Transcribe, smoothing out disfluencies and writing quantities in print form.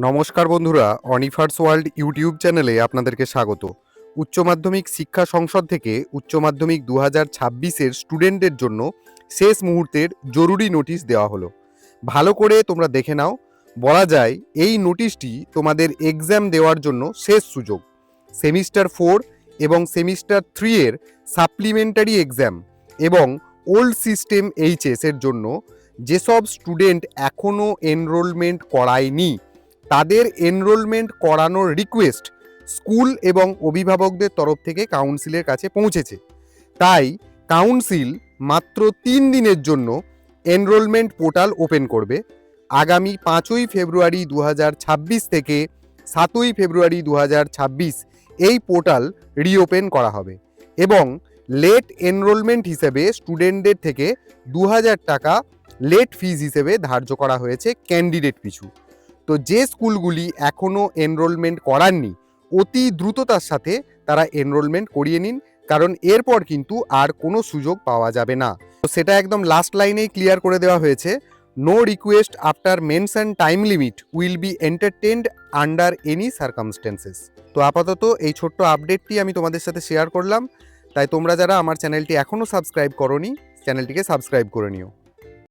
নমস্কার বন্ধুরা, অনিফার্স world YouTube চ্যানেলে আপনাদেরকে স্বাগত। উচ্চ মাধ্যমিক শিক্ষা সংসদ থেকে উচ্চ মাধ্যমিক 2026-এর স্টুডেন্টদের জন্য শেষ মুহূর্তের জরুরি নোটিশ দেওয়া হলো। ভালো করে তোমরা দেখে নাও। বলা যায় এই নোটিশটি তোমাদের এক্সাম দেওয়ার জন্য শেষ সুযোগ। সেমিস্টার 4 এবং সেমিস্টার 3 এর সাপ্লিমেন্টারি এক্সাম এবং ওল্ড সিস্টেম এইচএস এর জন্য যেসব স্টুডেন্ট এখনও এনরোলমেন্ট করায়নি তাদের এনরোলমেন্ট করানোর রিকোয়েস্ট স্কুল এবং অভিভাবকদের তরফ থেকে কাউন্সিলের কাছে পৌঁছেছে। তাই কাউন্সিল মাত্র 3 দিনের জন্য এনরোলমেন্ট পোর্টাল ওপেন করবে। আগামী 5ই ফেব্রুয়ারি 2026 থেকে 7ই ফেব্রুয়ারি 2026 এই পোর্টাল রিওপেন করা হবে এবং লেট এনরোলমেন্ট হিসেবে স্টুডেন্টদের থেকে 2000 টাকা লেট ফিজ হিসেবে ধার্য করা হয়েছে ক্যান্ডিডেট পিছু। তো যে স্কুলগুলি এখনও এনরোলমেন্ট করাননি অতি দ্রুততার সাথে তারা এনরোলমেন্ট করিয়ে নিন, কারণ এরপর কিন্তু আর কোনো সুযোগ পাওয়া যাবে না। তো সেটা একদম লাস্ট লাইনেই ক্লিয়ার করে দেওয়া হয়েছে, no request after mention time limit will be entertained under any circumstances. তো আপাতত এই ছোট্ট আপডেটটি আমি তোমাদের সাথে শেয়ার করলাম। তাই তোমরা যারা আমার চ্যানেলটি এখনও সাবস্ক্রাইব করোনি, চ্যানেলটিকে সাবস্ক্রাইব করে নিও।